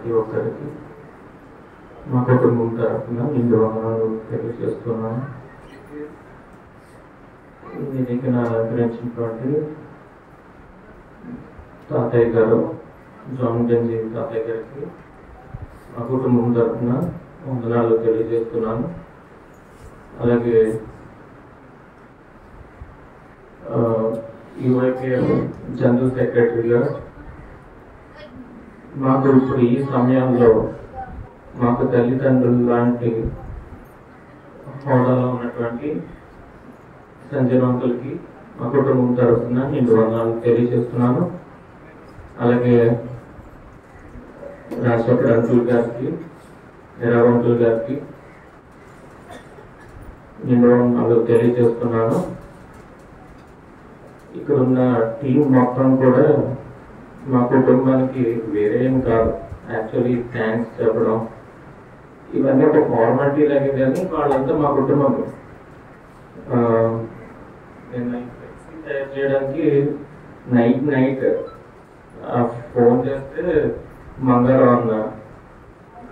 ప్రతి ఒక్కరికి మా కుటుంబం తరఫున నిండు వందనాలు తెలియజేస్తున్నాను. దీనికి నా అలంకరించినటువంటి తాతయ్య గారు, జాన్ గంజీ తాతయ్య గారికి మా కుటుంబం తరఫున వందనాలు తెలియజేస్తున్నాను. అలాగే యుఐపిఎఫ్ జనరల్ సెక్రటరీగా మాకు ఇప్పుడు ఈ సమయంలో మాకు తల్లిదండ్రులు లాంటి హోదాలో ఉన్నటువంటి సంజయ్ అంకుల్కి మా కుటుంబం తరఫున నిండు వందనాలు తెలియజేస్తున్నాను. అలాగే రాజశేఖర్ అంకుల్ గారికి, హెరావ్ అంకుల్ గారికి నిండు వందనాలు తెలియజేస్తున్నాను. ఇక్కడ ఉన్న టీం మొత్తం కూడా మా కుటుంబానికి వేరే ఏం కాదు. యాక్చువల్లీ థ్యాంక్స్ చెప్పడం ఇవన్నీ ఒక ఫార్మాలిటీ లాగే, కానీ వాళ్ళంతా మా కుటుంబం. నేను తయారు చేయడానికి నైట్ ఫోన్ చేస్తే మంగారం అన్న,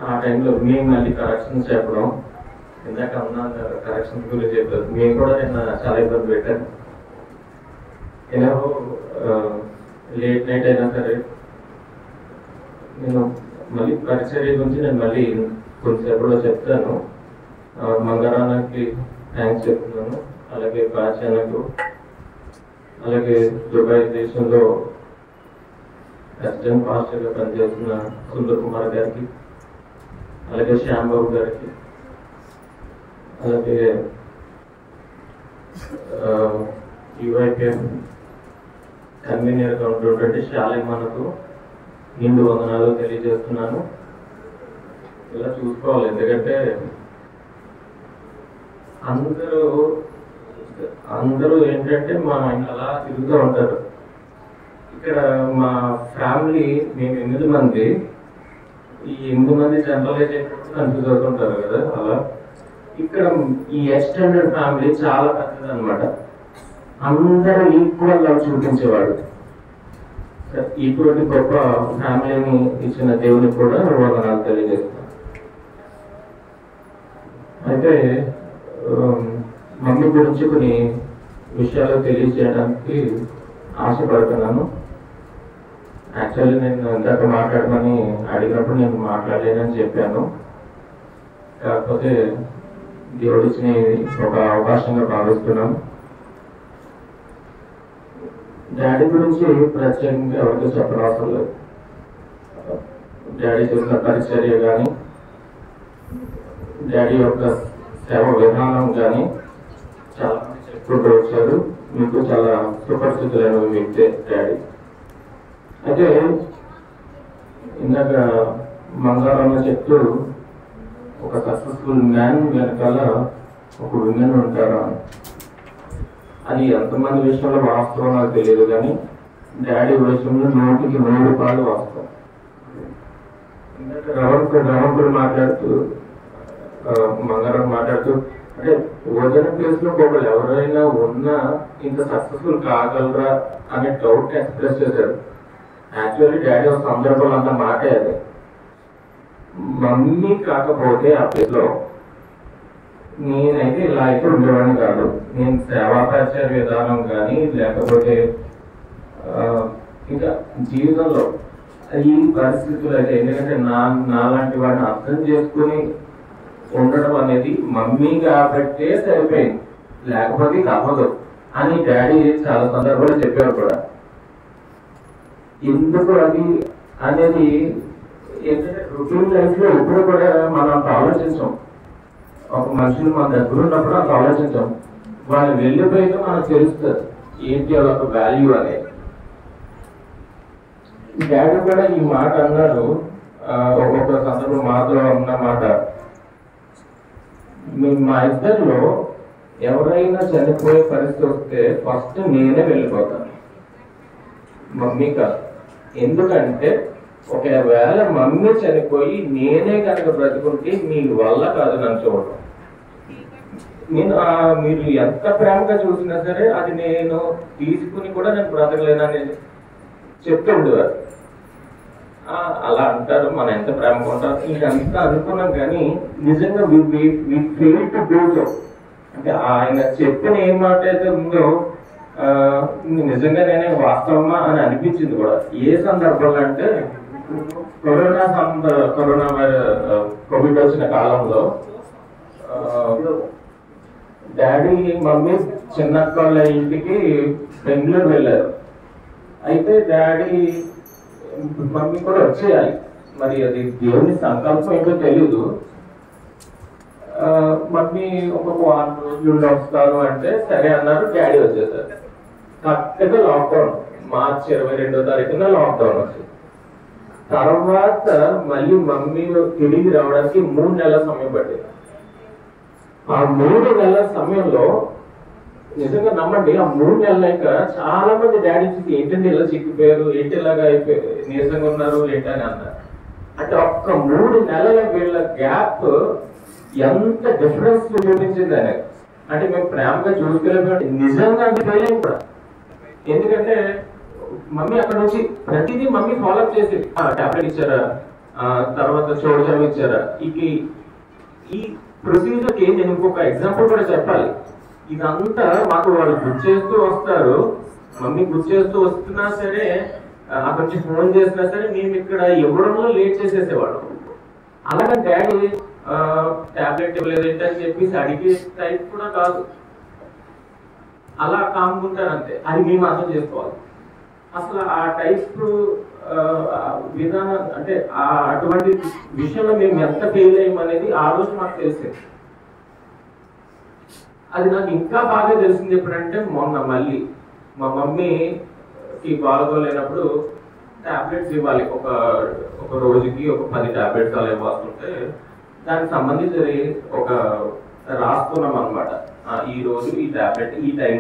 ఆ టైంలో మేము మళ్ళీ కరెక్షన్స్ చెప్పడం, ఇందాక అన్నా కరెక్షన్స్ గురించి చెప్పారు. మేము కూడా నేను చాలా ఇబ్బంది పెట్టాను. ఎలా లేట్ నైట్ అయినా సరే నేను మళ్ళీ పరిచర్య గురించి నేను మళ్ళీ కొంచెంసేపులో చెప్తాను. మంగారానికి థ్యాంక్స్ చెప్తున్నాను. అలాగే పాచానకు, అలాగే దుబాయ్ దేశంలో అసిస్టెంట్ మాస్టర్గా పనిచేస్తున్న సుందర్ కుమార్ గారికి, అలాగే శ్యాంబాబు గారికి, అలాగే యుఐపిఎఫ్ కన్వీనర్గా ఉన్నటువంటి శాలిమానకు నిండు వందనాలు తెలియజేస్తున్నాను. ఇలా చూసుకోవాలి, ఎందుకంటే అందరూ ఏంటంటే మా అలా తిరుగుతూ ఉంటారు. ఇక్కడ మా ఫ్యామిలీ మేము 8 మంది. ఈ 8 మంది జనరలైజ్ అయినప్పుడు కన్ఫ్యూజ్ అవుతుంటారు కదా. అలా ఇక్కడ ఈ ఎక్స్టెండెడ్ ఫ్యామిలీ చాలా పెద్దది అనమాట. అందరూ ఈక్వల్ గా చూపించేవాడు. ఇటువంటి గొప్ప ఫ్యామిలీని ఇచ్చిన దేవునికి కూడా వందనాలు తెలియజేస్తాను. అయితే మమ్మీ గురించి కొన్ని విషయాలు తెలియజేయడానికి ఆశపడుతున్నాను. యాక్చువల్లీ నేను ఇందాక మాట్లాడమని అడిగినప్పుడు నేను మాట్లాడలేనని చెప్పాను. కాకపోతే దేవుడు ఇచ్చిన ఒక అవకాశంగా భావిస్తున్నాను. డాడీ గురించి ప్రత్యేకంగా ఎవరికి చెప్పనవసరం లేదు. డాడీ చేసిన పరిచర్య కానీ, డాడీ యొక్క సేవ విధానం కానీ చాలా చెప్పుకుంటూ వచ్చారు. మీకు చాలా సుపరిచితులైన వ్యక్తే డాడీ. అయితే ఇందాక మంగారమ్మ చెప్తూ ఒక సక్సెస్ఫుల్ మ్యాన్ వెనకాల ఒక విమెన్ ఉంటారా, అది ఎంతమంది విషయంలో వాస్తవం నాకు తెలియదు, కానీ డాడీ విషయంలో 100% వాస్తవం. రవంకుడు మాట్లాడుతూ, మంగారం మాట్లాడుతూ, అంటే వదిన ప్లేస్ లో ఒకళ్ళు ఎవరైనా ఉన్నా ఇంత సక్సెస్ఫుల్ కాగలరా అనే డౌట్ ఎక్స్ప్రెస్ చేశారు. యాక్చువల్లీ డాడీ ఒక సందర్భంలో అంత మాటే అది. మమ్మీ కాకపోతే ఆ ప్లేస్ లో నేనైతే ఇలా అయితే ఉండేవాడిని కాదు. నేను సేవాపరిచయ విధానం కానీ, లేకపోతే ఇంకా జీవితంలో ఈ పరిస్థితులు అయితే, ఎందుకంటే నాలాంటి వాడిని అర్థం చేసుకుని ఉండడం అనేది మమ్మీ కాబట్టే సరిపోయింది, లేకపోతే తప్పదు అని డాడీ చాలా సందర్భాలు చెప్పారు కూడా. ఎందుకు అది అనేది ఏంటంటే రొటీన్ లైఫ్ లో ఎప్పుడు కూడా మనం అంత ఆలోచించాం. ఒక మనుషులు మన దగ్గర ఉన్నప్పుడు అంత ఆలోచించాం. వాళ్ళు వెళ్ళిపోయితే మనకు తెలుస్తుంది ఏంటి వాళ్ళ వాల్యూ అనేది. డాడీ కూడా ఈ మాట అన్నారు. ఒక్కొక్క సందర్భం మాతో అన్న మాట, మా ఇద్దరిలో ఎవరైనా చనిపోయే పరిస్థితి వస్తే ఫస్ట్ నేనే వెళ్ళిపోతాను, మమ్మీ కాదు. ఎందుకంటే ఒకవేళ మమ్మీ చనిపోయి నేనే కనుక బ్రతుకుంటే మీ వల్ల కాదు నన్ను చూడటం. మీరు ఎంత ప్రేమగా చూసినా సరే అది నేను తీసుకుని కూడా నేను బ్రతకలేనని చెప్తూ ఉండేవారు. అలా అంటారు, మనం ఎంత ప్రేమగా ఉంటారు ఇంకంతా అనుకున్నాం. కానీ నిజంగా ఫెయిల్ టు డూ సో. అంటే ఆయన చెప్పిన ఏం మాట అయితే ఉందో నిజంగా నేనే వాస్తవమా అని అనిపించింది కూడా. ఏ సందర్భంలో అంటే కరోనా కోవిడ్ వచ్చిన కాలంలో డాడీ మమ్మీ చిన్నక్క వాళ్ళ ఇంటికి బెంగళూరు వెళ్ళారు. అయితే డాడీ మమ్మీ కూడా వచ్చేయాలి, మరి అది దేవుని సంకల్పం ఏంటో తెలీదు. మమ్మీ ఒక 4 రోజులు వస్తారు అంటే సరే అన్నారు. డాడీ వచ్చేసారు. కరెక్ట్గా లాక్డౌన్ మార్చి 22వ తారీఖున లాక్డౌన్ వచ్చింది. తర్వాత మళ్ళీ మమ్మీ తిరిగి రావడానికి 3 నెలల సమయం పట్టింది. ఆ 3 నెలల సమయంలో నిజంగా నమ్మండి, ఆ 3 నెలలక చాలా మంది డాడీ చూసి ఏంటంటే ఇలా చిక్కిపోయారు, ఏంటి ఇలాగా అయిపోయారు, నీరసంగా ఉన్నారు ఏంటని అన్నారు. అంటే ఒక్క 3 నెలల వీళ్ళ గ్యాప్ ఎంత డిఫరెన్స్ చూపించింది అనేది. అంటే మేము ప్రేమగా చూసుకోలేకపోతే నిజంగా అంటుకోలేము కూడా. ఎందుకంటే మమ్మీ అక్కడ నుంచి ప్రతిదీ మమ్మీ ఫాలో అప్ చేసేది. టాబ్లెట్ ఇచ్చారా, తర్వాత చోడజామ్ ఇచ్చారా, ఈ ప్రొసీజర్కి నేను ఇంకొక ఎగ్జాంపుల్ కూడా చెప్పాలి. ఇదంతా మాకు వాళ్ళు గుర్తు చేస్తూ వస్తారు. మమ్మీ గుర్తు చేస్తూ వస్తున్నా సరే, అక్కడి నుంచి ఫోన్ చేసినా సరే మేము ఇక్కడ ఇవ్వడంలో లేట్ చేసేసేవాడు. అలాగే డాడీ టాబ్లెట్ ఇవ్వలేదు ఏంటని చెప్పేసి అడిగే టైప్ కూడా కాదు. అలా కాముకుంటారు అంతే. అది మేము అర్థం చేసుకోవాలి. అసలు ఆ టైప్ విధానం అంటే అటువంటి విషయంలో మేము ఎంత ఫెయిల్ అయ్యామనేది ఆ రోజు మాకు తెలిసింది. అది నాకు ఇంకా బాగా తెలిసింది ఎప్పుడంటే మొన్న మళ్ళీ మా మమ్మీకి బాగోలేనప్పుడు టాబ్లెట్స్ ఇవ్వాలి. ఒక రోజుకి ఒక 10 టాబ్లెట్స్ అలా ఇవ్వాల్సింటే దానికి సంబంధించి ఒక రాసుకున్నాం అనమాట. ఈ రోజు ఈ టాబ్లెట్ ఈ టైం